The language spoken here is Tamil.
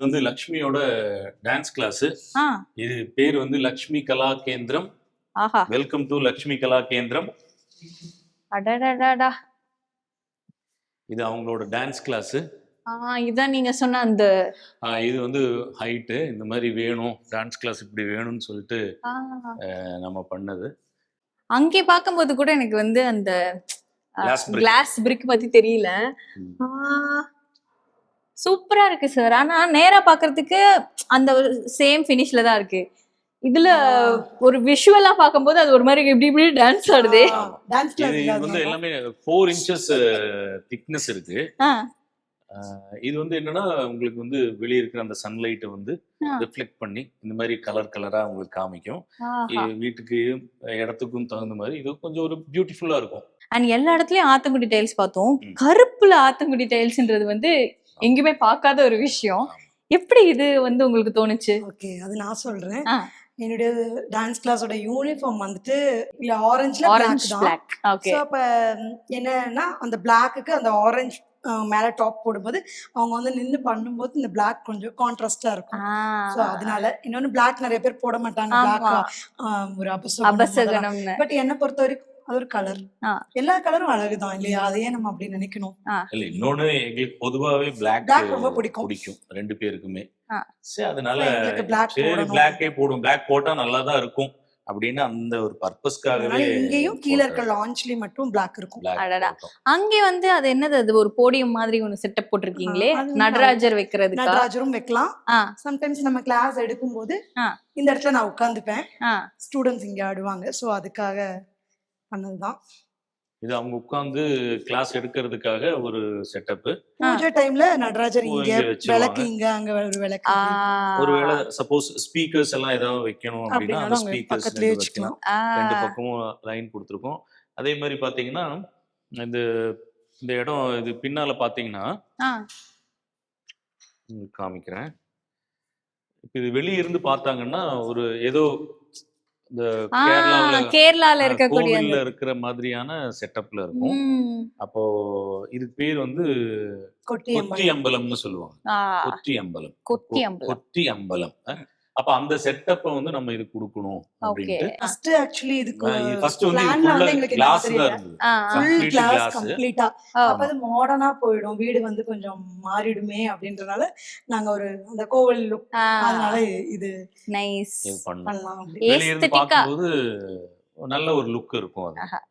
வந்து லக்ஷ்மியோட டான்ஸ் கிளாஸ். ஆ இது பேர் வந்து லக்ஷ்மி கலா கேந்திரம். ஆஹா வெல்கம் டு லக்ஷ்மி கலா கேந்திரம். அடடடடா இது அவங்களோட டான்ஸ் கிளாஸ். இதான் நீங்க சொன்ன அந்த இது வந்து ஹைட்டு இந்த மாதிரி வேணும், டான்ஸ் கிளாஸ் இப்படி வேணும்னு சொல்லிட்டு ஆ, நம்ம பண்ணது. அங்கே பார்க்கும்போது கூட எனக்கு வந்து அந்த Glass brick. கிளாஸ் பிரிக் பத்தி தெரியல. ம். சூப்பரா இருக்கு சார். ஆனா நேரா பாக்குறதுக்கு அந்த சேம் ஃபினிஷ்ல தான் இருக்கு. இதுல ஒரு விஷுவலா பார்க்கும்போது அது ஒரு மாதிரி இப்படி இப்படி டான்ஸ் ஆடுது. டான்ஸ் இது கிளாஸ் வந்து எல்லாமே 4 inches திக்னஸ் இருக்கு. ஆ, இது வந்து என்னன்னா உங்களுக்கு வந்து வெளியே இருக்கிற அந்த சன்லைட்டை வந்து ஆ. ரிஃப்ளெக்ட் பண்ணி இந்த மாதிரி கலர் கலரா உங்களுக்கு காமிக்கும். ஆஹா. வீட்டுக்கு இடத்துக்கும் தகுந்த மாதிரி இது கொஞ்சம் ஒரு பியூட்டிஃபுல்லா இருக்கும். அண்ட் எல்லா இடத்துலயும் ஆத்தங்குடி டைல்ஸ் பார்த்தோம். ம். கருப்புல ஆத்தங்குடி டைல்ஸ்ன்றது வந்து எங்கேயுமே பார்க்காத ஒரு விஷயம். எப்படி இது வந்து உங்களுக்கு தோணுச்சு? ஓகே, அது நான் சொல்றேன். ஆ. என்னுடைய டான்ஸ் கிளாஸோட யூனிஃபார்ம் வந்துட்டு இல்ல ஆரஞ்சுல ஆரஞ்சு பிளாக் தான். பிளாக். ஓகே. ஸோ அப்ப என்னன்னா அந்த பிளாக்குக்கு அந்த ஆரஞ்சு மேல டாப் போடும்போது அவங்க வந்து நின்று பண்ணும்போது இந்த பிளாக் கொஞ்சம் கான்ட்ராஸ்டா இருக்கும். ஸோ அதனால இன்னொன்னு பிளாக் நிறைய பேர் போட மாட்டாங்க. ஆமா. பிளாக் ஒரு அபசகுணம். அபசகனம்னு. பட் என்னை பொறுத்த வரைக்கும் அது ஒரு கலர். ஆ. எல்லா கலரும் அழகுதான் இல்லையா? அதையே நம்ம அப்படி நினைக்கணும். இல்ல இன்னொன்னு எங்களுக்கு பொதுவாவே Black பிளாக் ரொம்ப பிடிக்கும். பிடிக்கும் ரெண்டு பேருக்குமே. ஆ. சரி அதனால எங்களுக்கு black சரி போடணும். பிளாக்கே போடும், பிளாக் போட்டா நல்லா தான் இருக்கும் அப்படின்னு அந்த ஒரு பர்பஸ்க்காகவே அதனால இங்கேயும் கீழே இருக்க லான்ச்லயும் மட்டும் பிளாக் இருக்கும். அடடா. அங்கே வந்து அது என்னது, அது ஒரு போடியம் மாதிரி ஒன்னு செட்டப் போட்டிருக்கீங்களே, அது நடராஜர் வைக்கிறதுக்கா? நடராஜரும் வைக்கலாம். ஆ, சம்டைம்ஸ் நம்ம கிளாஸ் எடுக்கும்போது ஆ. இந்த இடத்துல நான் உட்காந்துப்பேன். ஆ. ஸ்டூடெண்ட்ஸ் இங்க ஆடுவாங்க. ஸோ அதுக்காக பண்ணதுதான். இது அவங்க உட்கார்ந்து கிளாஸ் எடுக்கிறதுக்காக ஒரு செட்டப். பூஜை டைம்ல நடராஜர் இங்க, இங்க வச்சிருவாங்க. விளக்கு இங்க, அங்க ஒரு விளக்கு. ஒருவேளை சப்போஸ் ஸ்பீக்கர்ஸ் எல்லாம் ஏதாவது வைக்கணும் அப்படின்னா அந்த அப்படின்னாலும் அங்க ஸ்பீக்கர்ஸ் பக்கத்துலயே ரெண்டு வைக்கலாம். வச்சுக்கலாம். ரெண்டு பக்கமும் லைன் கொடுத்துருக்கோம். அதே மாதிரி பாத்தீங்கன்னா இந்த இந்த இடம் இது பின்னால பாத்தீங்கன்னா காமிக்கிறேன். இப்ப இது வெளிய இருந்து பார்த்தாங்கன்னா ஒரு ஏதோ இந்த கேரளால இருக்கக்கூடிய கோவில்ல இருக்கிற மாதிரியான செட்டப்ல இருக்கும். அப்போ இதுக்கு பேர் வந்து கொட்டி கொத்தி அம்பலம்னு சொல்லுவாங்க. கொத்தி அம்பலம். கொத்தி அம்பலம். அப்ப அந்த செட்டப்ப வந்து நம்ம இது கொடுக்கணும் அப்படின்ட்டு ஃபர்ஸ்ட் ஆக்சுவலி இதுக்கு ஃபர்ஸ்ட் வந்து பிளான்ல வந்து இது எங்களுக்கு கிளாஸ் என்ன தான் தெரியல. இருந்தது. Full Complete glass glass. கம்ப்ளீட்டா. அப்ப அது மாடர்னா போயிடும், வீடு வந்து கொஞ்சம் மாறிடுமே அப்படின்றனால நாங்க ஒரு அந்த கோவில் லுக், அதனால இது நைஸ் இது பண்ணோம். பண்ணலாம். வெளிய இருந்து பார்க்கும்போது நல்ல ஒரு லுக் இருக்கும் அது.